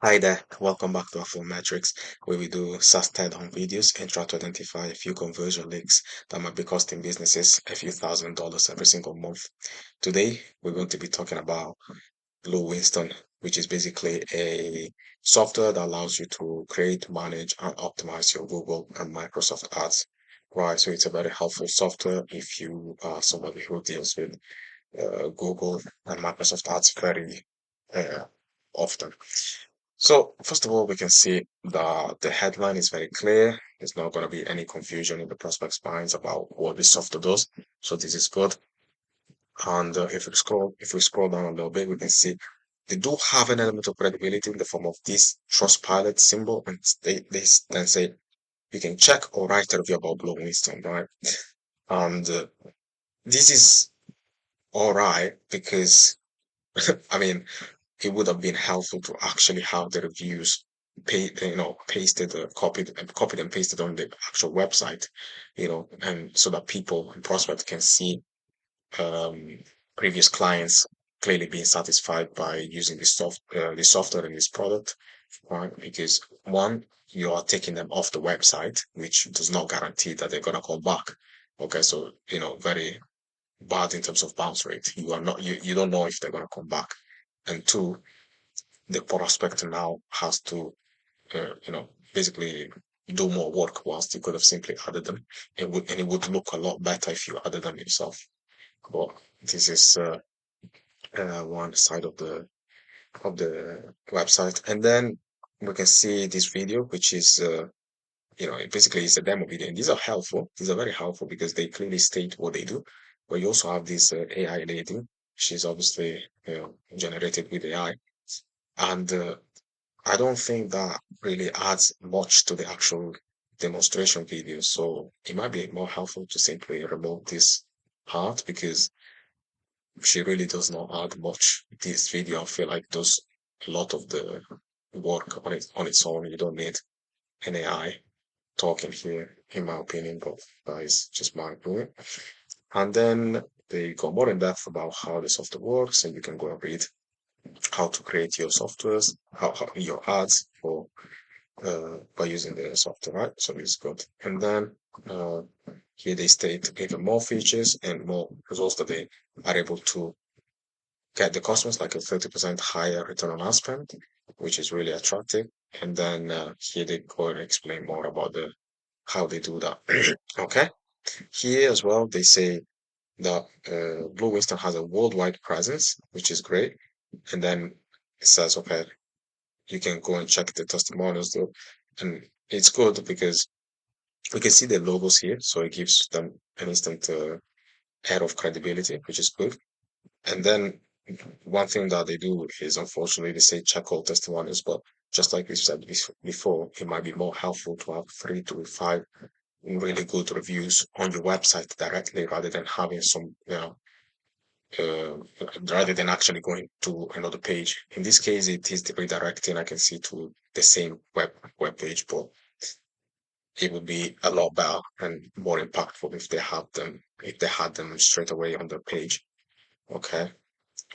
Hi there, welcome back to our Full Metrics, where we do SaaS on videos and try to identify a few conversion leaks that might be costing businesses a few $1,000s every single month. Today, we're going to be talking about BlueWinston, which is basically a software that allows you to create, manage, and optimize your Google and Microsoft ads. Right, so it's a very helpful software if you are somebody who deals with Google and Microsoft ads very uh, often. So, first of all, we can see that the headline is very clear. There's not going to be any confusion in the prospect's minds about what this software does. So this is good. And if we scroll down a little bit, we can see they do have an element of credibility in the form of this Trustpilot symbol, and they then say you can check or write a review about Blue Winston, right? And this is all right because I mean it would have been helpful to actually have the reviews pasted, copied and pasted on the actual website, and so that people and prospects can see um, previous clients clearly being satisfied by using this software and this product, right? Because one, you are taking them off the website, which does not guarantee that they're gonna come back. Okay, so very bad in terms of bounce rate. You don't know if they're gonna come back. And two, the prospect now has to, basically do more work whilst you could have simply added them. It would look a lot better if you added them yourself. But this is one side of the website, and then we can see this video, which is it basically is a demo video, and these are helpful. These are very helpful because they clearly state what they do. But you also have this AI lady. She's obviously generated with AI, and I don't think that really adds much to the actual demonstration video. So it might be more helpful to simply remove this part because she really does not add much. This video, I feel like, does a lot of the work on its own. You don't need an AI talking here, in my opinion, but that is just my opinion. And then they go more in depth about how the software works, and you can go and read how to create your softwares, how your ads for by using the software, right? So it's good. And then uh, here they state even more features and more results that they are able to get the customers, like a 30% higher return on ad spend, which is really attractive. And then here they go and explain more about the how they do that. Okay. Here as well, they say that Blue Winston has a worldwide presence, which is great. And then it says, okay, you can go and check the testimonials though. And it's good because we can see the logos here, so it gives them an instant air of credibility, which is good. And then one thing that they do is, unfortunately, they say check all testimonials, but just like we said before, it might be more helpful to have 3 to 5 really good reviews on your website directly rather than having uh, rather than actually going to another page. In this case, it is redirecting, I can see, to the same web page, but it would be a lot better and more impactful if they had them straight away on the page. Okay.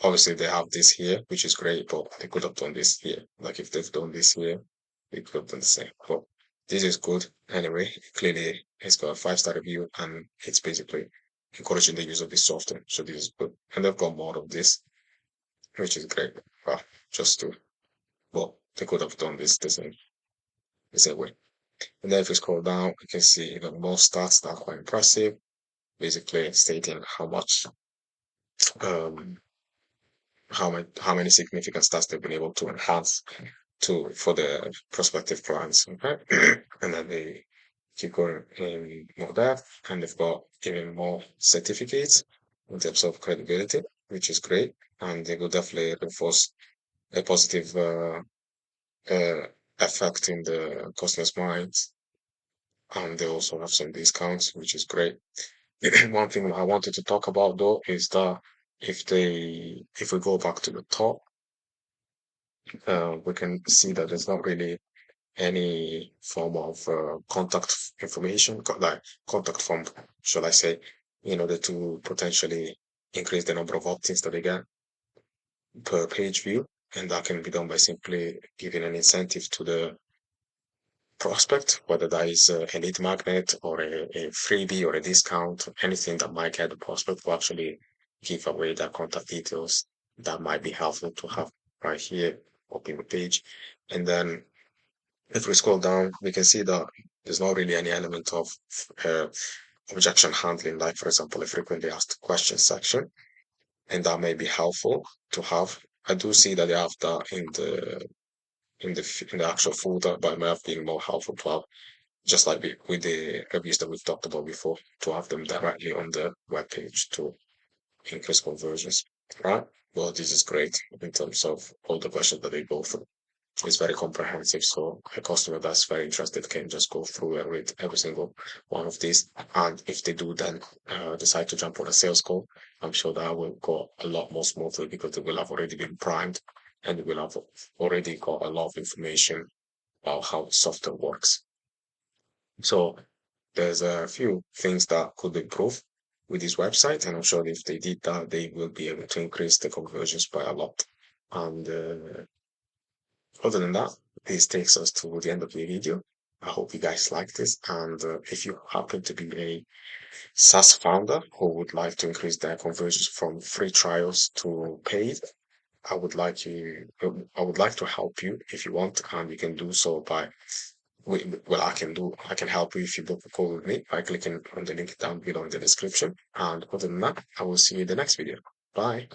Obviously they have this here, which is great, but they could have done this here. Like if they've done this here, they could have done the same. But this is good anyway. Clearly it's got a 5-star review and it's basically encouraging the use of this software. So this is good. And they've got more of this, which is great. Well, just to well, they could have done this the same way. And then if we scroll down, we can see even more stats that are quite impressive, basically stating um how many significant stats they've been able to enhance for the prospective clients. Okay. And then they keep going in more depth, and they've got even more certificates in terms of credibility, which is great. And they will definitely reinforce a positive uh, effect in the customer's minds. And they also have some discounts, which is great. One thing I wanted to talk about though is that if we go back to the top, we can see that there's not really any form of contact information, like contact form, shall I say, in order to potentially increase the number of opt-ins that they get per page view. And that can be done by simply giving an incentive to the prospect, whether that is a lead magnet or a freebie or a discount, anything that might get the prospect to actually give away their contact details. That might be helpful to have right here up in the page. And then if we scroll down, we can see that there's not really any element of uh, objection handling, like, for example, a frequently asked questions section, and that may be helpful to have. I do see that they have that in the actual folder, but it may have been more helpful to have, just like with the reviews that we've talked about before, to have them directly on the web page to increase conversions, right? Well, this is great in terms of all the questions that they go through. It's very comprehensive, so a customer that's very interested can just go through and read every single one of these. And if they do then decide to jump on a sales call, I'm sure that will go a lot more smoothly because they will have already been primed and they will have already got a lot of information about how the software works. So there's a few things that could improve with this website, and I'm sure if they did that, they will be able to increase the conversions by a lot. And other than that, this takes us to the end of the video. I hope you guys like this. And if you happen to be a SaaS founder who would like to increase their conversions from free trials to paid, I would like you, I would like to help you if you want, and you can do so by, well, I can help you if you book a call with me by clicking on the link down below in the description. And other than that, I will see you in the next video. Bye.